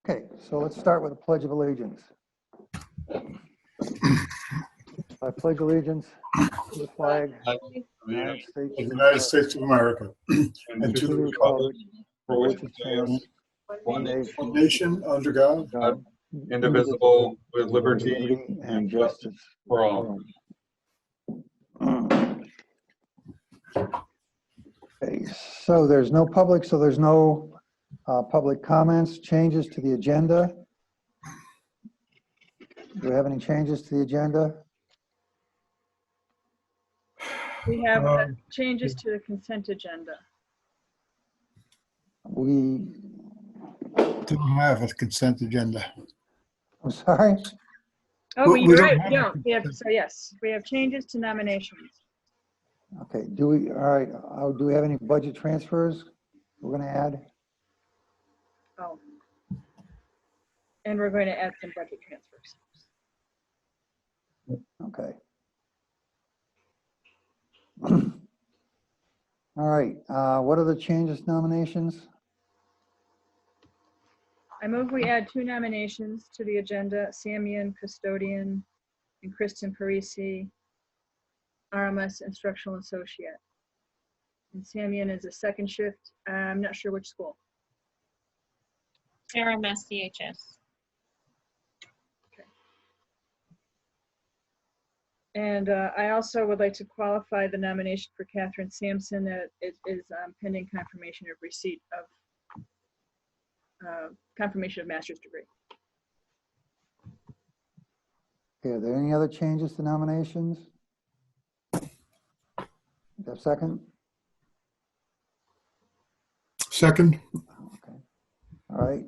Okay, so let's start with the Pledge of Allegiance. I pledge allegiance to the flag of the United States of America and to the republic for which it stands, one nation under God, indivisible, with liberty and justice for all. Okay, so there's no public, so there's no public comments, changes to the agenda. Do we have any changes to the agenda? We have changes to the consent agenda. We, don't have a consent agenda. I'm sorry? Oh, We you're don't right, have we a don't. So yes, we have changes to nominations. Okay, do we, all right, do we have any budget transfers we're gonna add? Oh. And we're going to add some budget transfers. Okay. All right, what are the changes nominations? I move we add 2 nominations to the agenda, Samian Custodian and Kristen Parisi, RMS Instructional Associate. And Samian is a second shift, I'm not sure which school. JRCSD. And I also would like to qualify the nomination for Catherine Sampson that it is pending confirmation of receipt of confirmation of master's degree. Okay, are there any other changes to nominations? A second? Second, Okay. All right.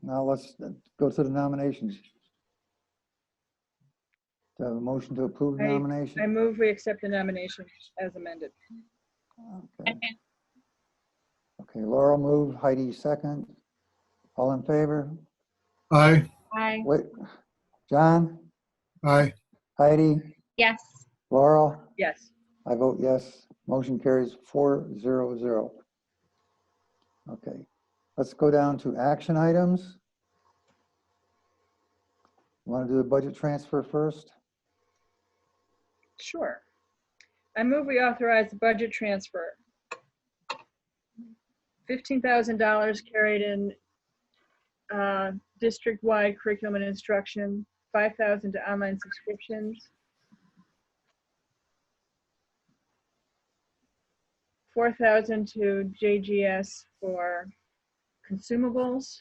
Now let's go to the nominations. Do I have a motion to approve the I nomination? move we accept the nomination as amended. Okay. Okay, Laurel moved, Heidi second. All in favor? aye. Aye. Wait, John, Aye. Heidi, Yes. Laurel? Yes. I vote yes. Motion carries 4-0-0. Okay, let's go down to action items. You want to do the budget transfer first? Sure. I move we authorize the budget transfer. $15,000 carried in district-wide curriculum and instruction, $5,000 to online subscriptions, $4,000 to JGS for consumables,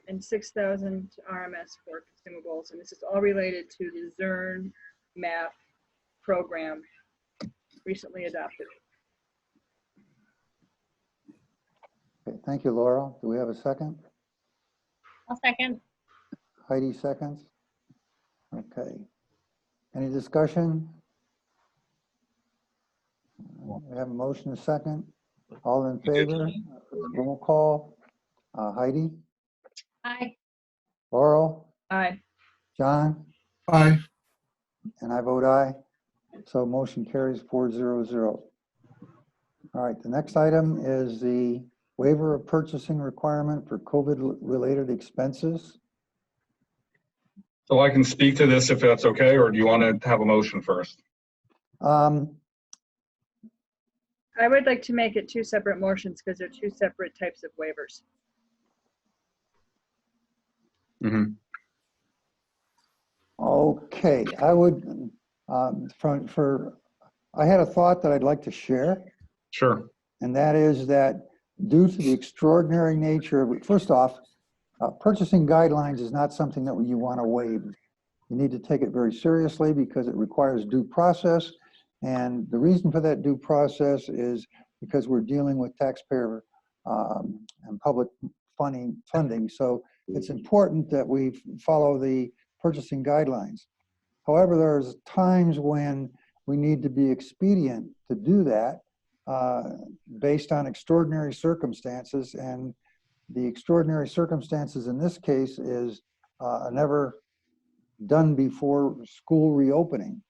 and $6,000 to RMS for consumables. And this is all related to the Adjourn math program recently adopted. Okay, thank you, Laurel. Do we have a second? I'll second. Heidi seconds. Okay. Any discussion? We have a motion, a second. All in favor? Roll call. Heidi, Aye. Laurel, Aye. John, Aye. and I vote aye. So motion carries 4-0-0. All right, the next item is the waiver of purchasing requirement for COVID-related expenses. So I can speak to this if that's okay, or do you want to have a motion first? I would like to make it 2 separate motions because they're 2 separate types of waivers. Mm-hmm. Okay, I would, I had a thought that I'd like to share. Sure. And that is that due to the extraordinary nature of, first off, purchasing guidelines is not something that you want to waive. You need to take it very seriously because it requires due process. And the reason for that due process is because we're dealing with taxpayer and public funding. So it's important that we follow the purchasing guidelines. However, there's times when we need to be expedient to do that based on extraordinary circumstances. And the extraordinary circumstances in this case is a never done before school reopening.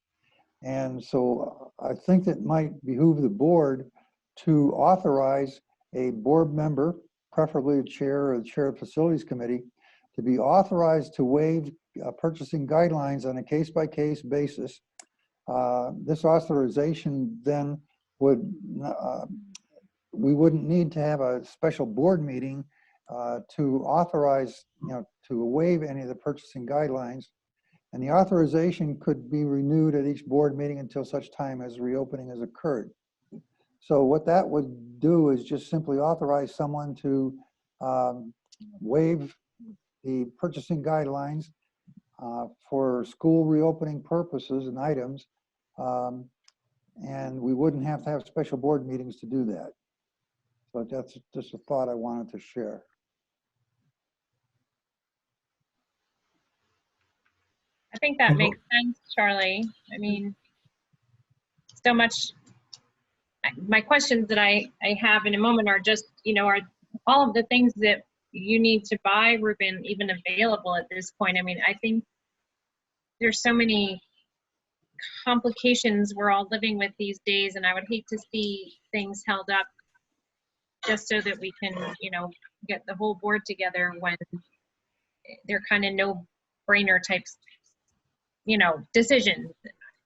And so I think it might behoove the board to authorize a board member preferably a chair or the chair of facilities committee, to be authorized to waive purchasing guidelines on a case-by-case basis. This authorization then would, we wouldn't need to have a special board meeting to authorize, to waive any of the purchasing guidelines. And the authorization could be renewed at each board meeting until such time as reopening has occurred. So what that would do is just simply authorize someone to waive the purchasing guidelines for school reopening purposes and items. And we wouldn't have to have special board meetings to do that. So that's just a thought I wanted to share. I think that makes sense, Charlie. I mean, so much, my questions that I have in a moment are just, are all of the things that you need to buy, Ruben, even available at this point? I mean, I think there's so many complications we're all living with these days, and I would hate to see things held up just so that we can, get the whole board together when they're kind of no-brainer types, decisions.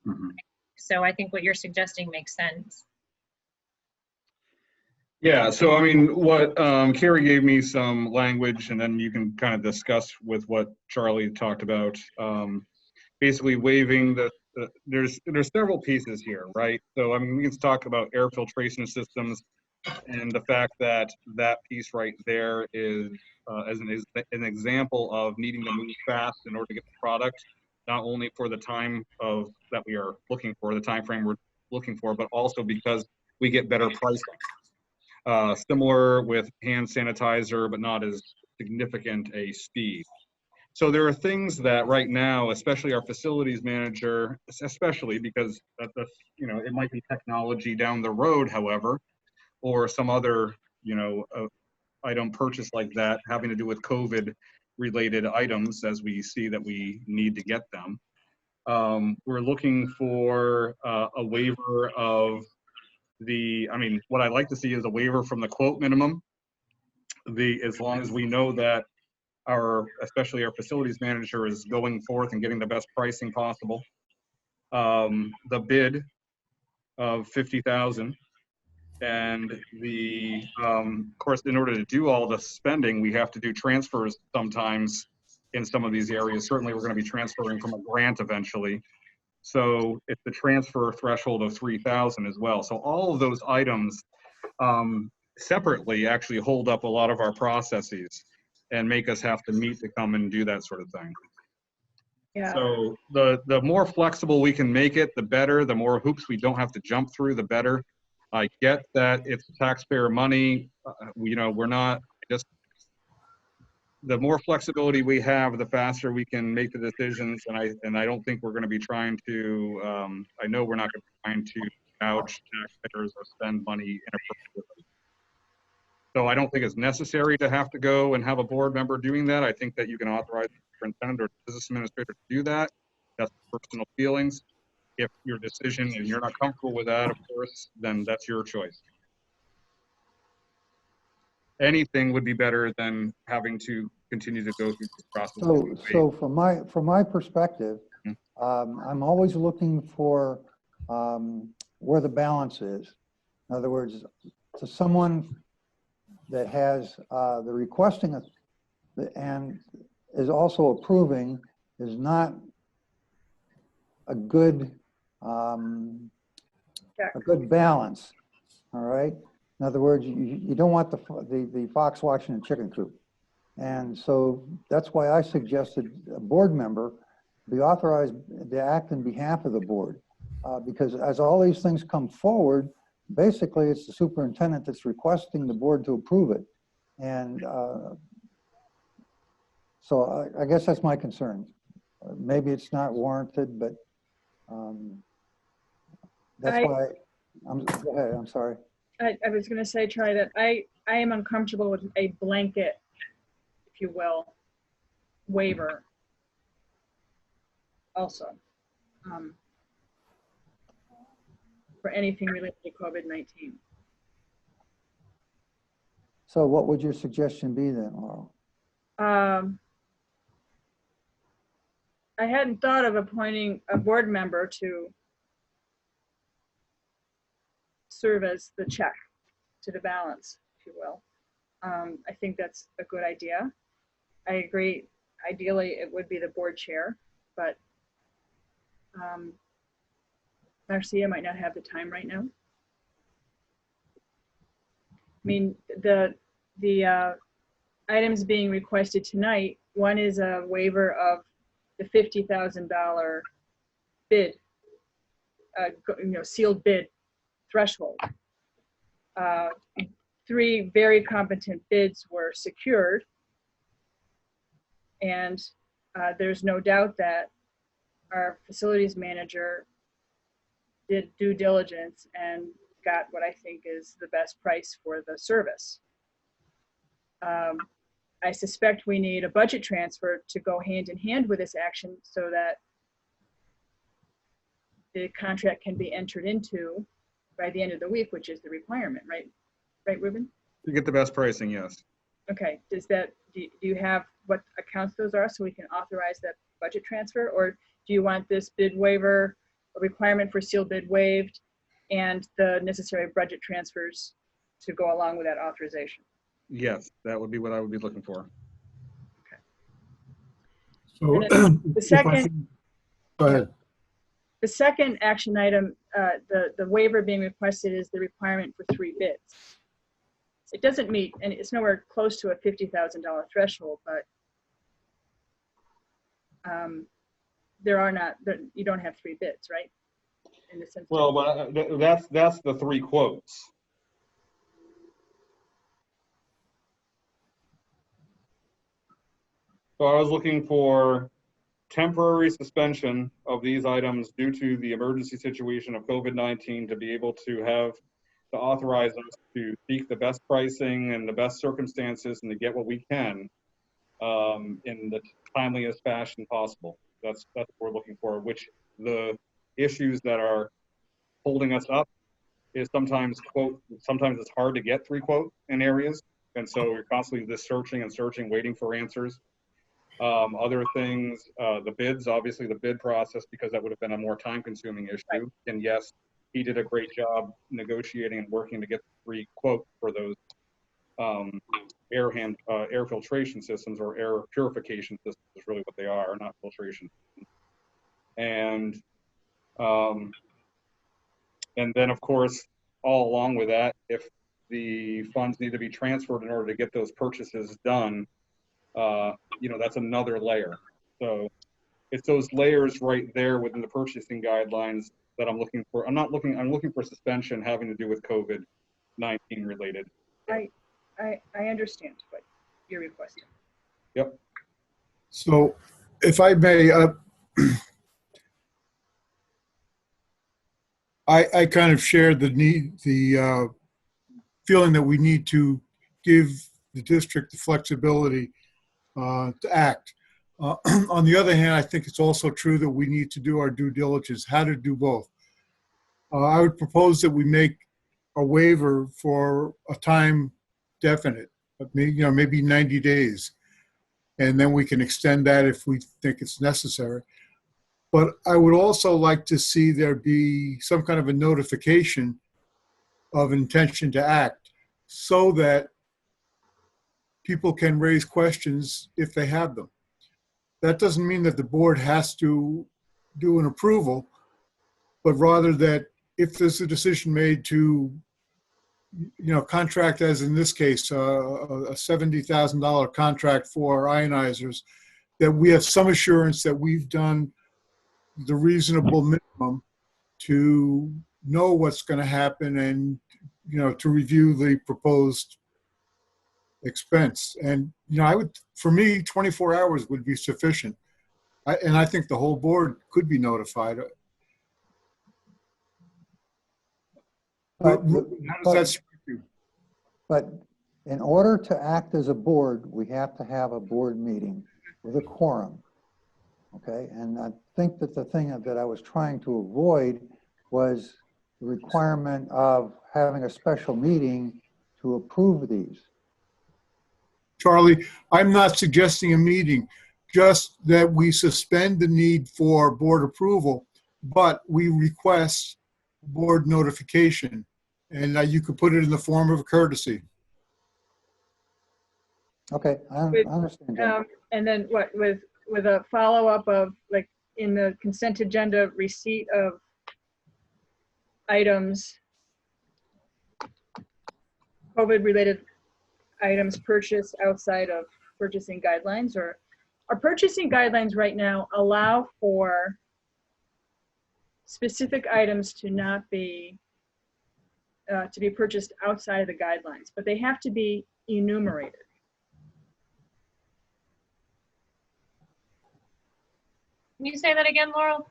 Mhm. So I think what you're suggesting makes sense. Yeah, so I mean, what Carrie gave me some language, and then you can kind of discuss with what Charlie talked about. Basically waiving there's several pieces here, right? So I mean, we can talk about air filtration systems and the fact that that piece right there is as an example of needing to move fast in order to get the product, not only for the time that we are looking for, the time frame we're looking for, but also because we get better pricing. Similar with hand sanitizer, but not as significant a speed. So there are things that right now, especially our facilities manager, especially because it might be technology down the road, however, or some other, item purchase like that having to do with COVID related items as we see that we need to get them. We're looking for a waiver of what I'd like to see is a waiver from the quote minimum. As long as we know that especially our facilities manager is going forth and getting the best pricing possible. The bid of 50,000, and of course, in order to do all the spending, we have to do transfers sometimes in some of these areas. Certainly, we're going to be transferring from a grant eventually. So it's the transfer threshold of 3,000 as well. So all of those items separately actually hold up a lot of our processes and make us have to meet to come and do that sort of thing. Yeah. So the more flexible we can make it, the better. The more hoops we don't have to jump through, the better. I get that it's taxpayer money. We're not just, the more flexibility we have, the faster we can make the decisions. And I don't think we're going to be trying to, I know we're not going to be trying to gouge taxpayers or spend money inappropriately. So I don't think it's necessary to have to go and have a board member doing that. I think that you can authorize the superintendent or business administrator to do that. That's personal feelings. If your decision and you're not comfortable with that, of course, then that's your choice. Anything would be better than having to continue to go through this process. So from my perspective, I'm always looking for where the balance is. In other words, to someone that has the requesting and is also approving is not a good balance. All right. In other words, you don't want the fox watching the chicken coop. And so that's why I suggested a board member be authorized to act on behalf of the board. Because as all these things come forward, basically it's the superintendent that's requesting the board to approve it. And so I guess that's my concern. Maybe it's not warranted, but that's why go ahead, I'm sorry. I was going to say, Charlie, that I am uncomfortable with a blanket, if you will, waiver also for anything related to COVID-19. So what would your suggestion be then, Laurel? I hadn't thought of appointing a board member to serve as the check to the balance, if you will. I think that's a good idea. I agree. Ideally, it would be the board chair, but Marcia might not have the time right now. I mean, the items being requested tonight, one is a waiver of the $50,000 bid, sealed bid threshold. 3 very competent bids were secured, and there's no doubt that our facilities manager did due diligence and got what I think is the best price for the service. I suspect we need a budget transfer to go hand in hand with this action so that the contract can be entered into by the end of the week, which is the requirement, right? Right, Ruben? To get the best pricing, yes. Okay, do you have what accounts those are so we can authorize that budget transfer? Or do you want this bid waiver, a requirement for sealed bid waived, and the necessary budget transfers to go along with that authorization? Yes, that would be what I would be looking for. So The second, go ahead. the second action item, the waiver being requested is the requirement for 3 bids. It doesn't meet, and it's nowhere close to a $50,000 threshold, but you don't have 3 bids, right? In the sense. Well, that's the 3 quotes. So I was looking for temporary suspension of these items due to the emergency situation of COVID-19 to be able to authorize us to seek the best pricing and the best circumstances and to get what we can in the timeliest fashion possible. That's what we're looking for, which the issues that are holding us up is sometimes it's hard to get 3 quotes in areas. And so we're constantly just searching, waiting for answers. Other things, the bids, obviously the bid process, because that would have been a more time-consuming issue. Right. And yes, he did a great job negotiating and working to get 3 quotes for those air filtration systems, or air purification systems is really what they are, not filtration. And then of course, all along with that, if the funds need to be transferred in order to get those purchases done, that's another layer. So it's those layers right there within the purchasing guidelines that I'm looking for. I'm looking for suspension having to do with COVID-19 related. I understand what you're requesting. Yep. So if I may, I kind of share the feeling that we need to give the district the flexibility to act. On the other hand, I think it's also true that we need to do our due diligence, how to do both. I would propose that we make a waiver for a time definite, maybe 90 days, and then we can extend that if we think it's necessary. But I would also like to see there be some kind of a notification of intention to act so that people can raise questions if they have them. That doesn't mean that the board has to do an approval, but rather that if there's a decision made to, contract, as in this case, a $70,000 contract for ionizers, that we have some assurance that we've done the reasonable minimum to know what's going to happen and, to review the proposed expense. And, for me, 24 hours would be sufficient. And I think the whole board could be notified. How does that strike you? But in order to act as a board, we have to have a board meeting with a quorum. Okay, and I think that the thing that I was trying to avoid was the requirement of having a special meeting to approve these. Charlie, I'm not suggesting a meeting, just that we suspend the need for board approval, but we request board notification. And you could put it in the form of a courtesy. Okay, I With, understand, John. And then what, with a follow-up of, like, in the consent agenda, receipt of items, COVID-related items purchased outside of purchasing guidelines, or our purchasing guidelines right now allow for specific items to not be, to be purchased outside of the guidelines, but they have to be enumerated. Can you say that again, Laurel?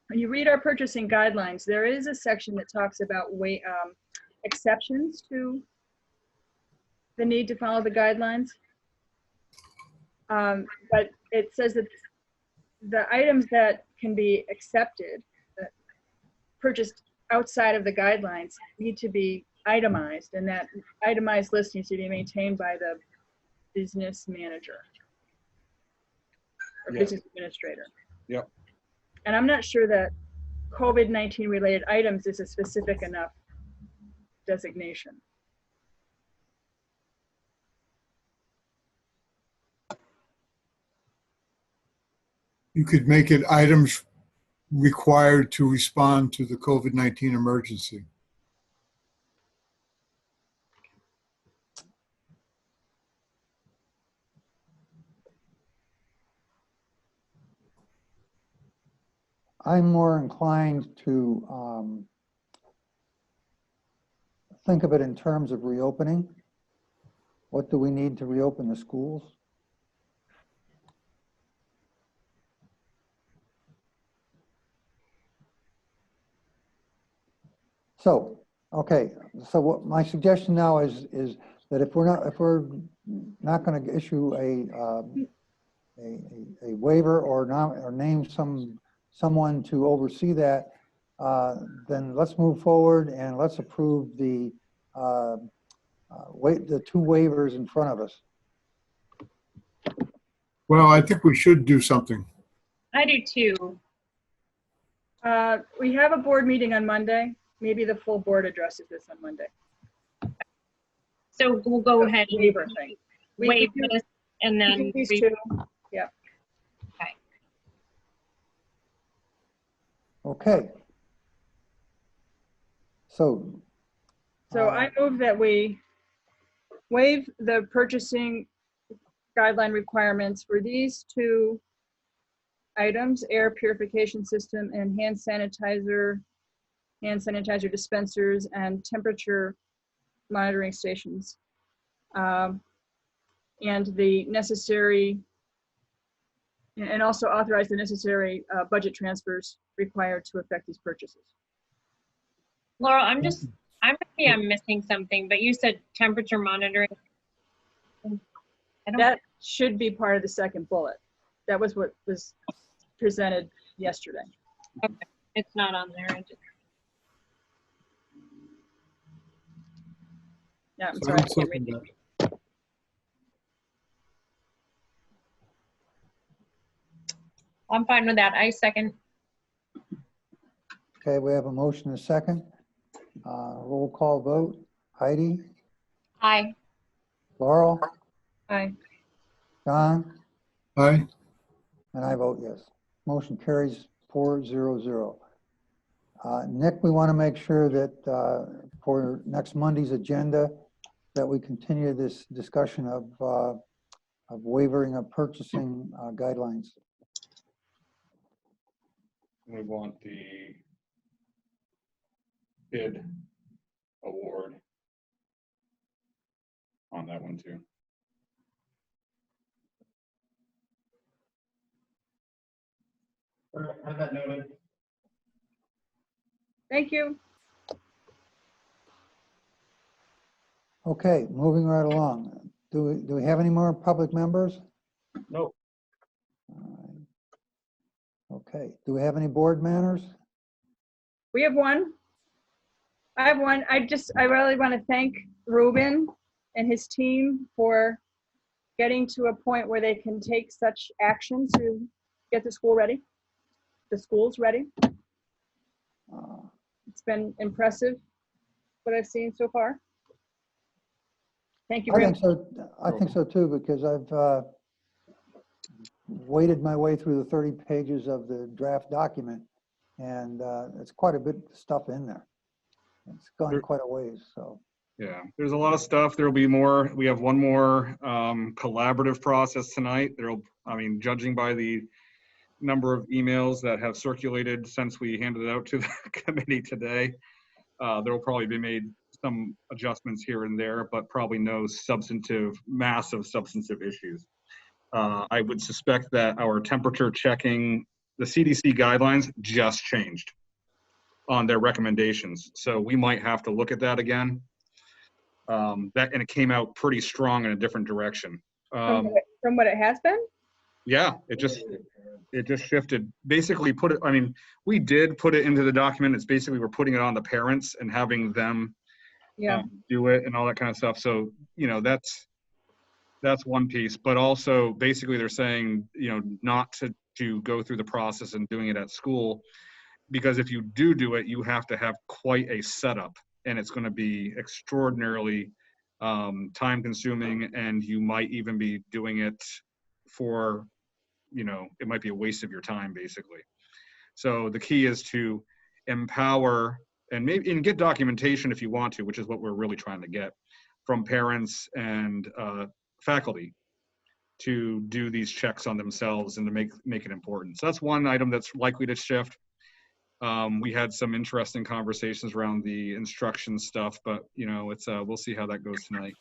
When you read our purchasing guidelines, there is a section that talks about exceptions to the need to follow the guidelines. But it says that the items that can be accepted, that purchased outside of the guidelines, need to be itemized, and that itemized list needs to be maintained by the business manager or Yeah. business administrator. Yep. And I'm not sure that COVID-19 related items is a specific enough designation. You could make it items required to respond to the COVID-19 emergency. I'm more inclined to think of it in terms of reopening. What do we need to reopen the schools? So, okay, so what my suggestion now is that if we're not going to issue a waiver or name someone to oversee that, then let's move forward and let's approve the two waivers in front of us. Well, I think we should do something. I do too. We have a board meeting on Monday. Maybe the full board addresses this on Monday. So we'll go ahead and Waiver thing. waive this and We then. do these two. Yeah. Okay. So I move that we waive the purchasing guideline requirements for these two items: air purification system and hand sanitizer dispensers and temperature monitoring stations, and the necessary, and also authorize the necessary budget transfers required to effect these purchases. Laurel, I'm missing something, but you said temperature monitoring. That should be part of the second bullet. That was what was presented yesterday. Okay, it's not on there. Yeah, I'm So sorry. I'm second that. I'm fine with that. I second. okay, we have a motion and a second. Roll call vote. Heidi, Aye. Laurel, Aye. John, Aye. and I vote yes. Motion carries 4-0-0. Nick, we want to make sure that for next Monday's agenda, that we continue this discussion of waivering of purchasing guidelines. We want the bid award on that one too. Have that noted. Thank you. Okay, moving right along. Do we have any more public members? No. Okay, do we have any board manners? We have one. I have one. I really want to thank Ruben and his team for getting to a point where they can take such action to get the schools ready. It's been impressive what I've seen so far. Thank you I very think much. so. I think so too, because I've waded my way through the 30 pages of the draft document, and it's quite a bit of stuff in there. It's gone quite a ways, so. Yeah, there's a lot of stuff. There'll be more. We have one more collaborative process tonight. Judging by the number of emails that have circulated since we handed it out to the committee today, there will probably be made some adjustments here and there, but probably no massive substantive issues. I would suspect that our temperature checking, the CDC guidelines just changed on their recommendations. So we might have to look at that again. And it came out pretty strong in a different direction. From what it has been? Yeah, it just shifted. Basically we did put it into the document. It's basically we're putting it on the parents and having them do it and all that kind of stuff. So, that's one piece, but also basically they're saying, not to go through the process and doing it at school, because if you do it, you have to have quite a setup, and it's going to be extraordinarily time consuming, and you might even be doing it for, it might be a waste of your time basically. So the key is to empower and get documentation if you want to, which is what we're really trying to get from parents and faculty to do these checks on themselves and to make it important. So that's one item that's likely to shift. We had some interesting conversations around the instruction stuff, but we'll see how that goes tonight.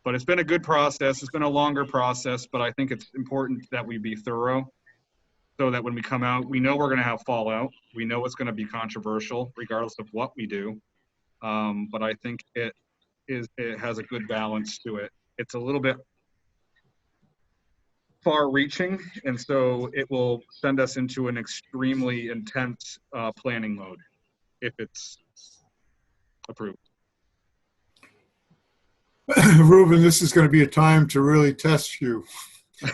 But it's been a good process. It's been a longer process, but I think it's important that we be thorough so that when we come out, we know we're going to have fallout. We know it's going to be controversial regardless of what we do. But I think it has a good balance to it. It's a little bit far-reaching, and so it will send us into an extremely intense planning mode if it's approved. Ruben, this is going to be a time to really test you.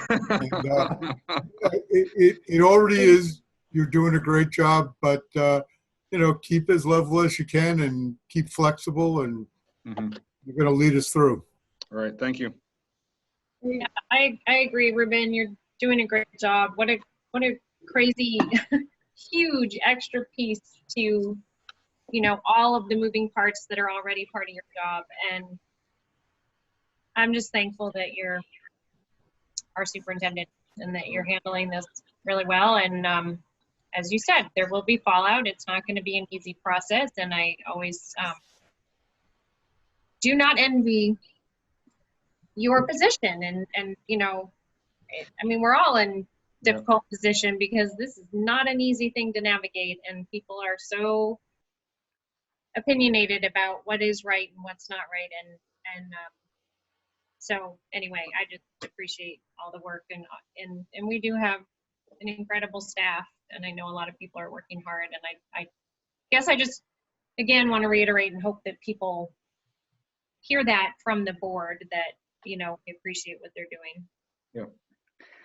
And, it already is. You're doing a great job, but keep as level as you can and keep flexible, and you're going to lead us through. All right, thank you. Yeah, I agree, Ruben. You're doing a great job. What a crazy, huge extra piece to, all of the moving parts that are already part of your job. And I'm just thankful that you're our superintendent and that you're handling this really well. And as you said, there will be fallout. It's not going to be an easy process. And I always do not envy your position. And we're all in difficult position because this is not an easy thing to navigate, and people are so opinionated about what is right and what's not right. And so anyway, I just appreciate all the work, and we do have an incredible staff, and I know a lot of people are working hard, and I guess I just again want to reiterate and hope that people hear that from the board, that we appreciate what they're doing. Yeah.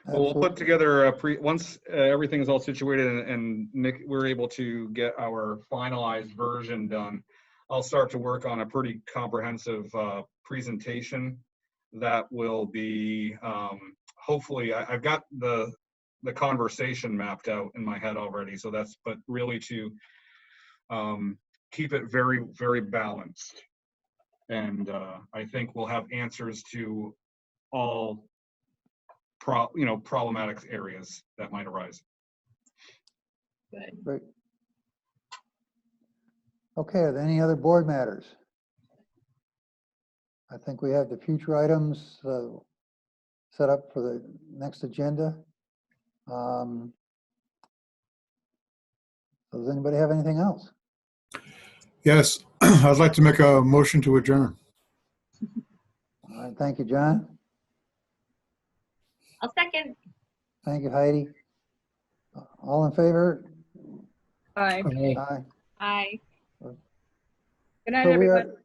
Well, we'll put together once everything is all situated and Nick, we're able to get our finalized version done. I'll start to work on a pretty comprehensive presentation that will be hopefully I've got the conversation mapped out in my head already. So but really to keep it very, very balanced. And I think we'll have answers to all problematic areas that might arise. Good. Great. Okay, are there any other board matters? I think we have the future items set up for the next agenda. Does anybody have anything else? Yes, I'd like to make a motion to adjourn. All right, thank you, John. I'll second. Thank you, Heidi. All in favor? Bye. Aye. Aye. Good night, So we everyone. are,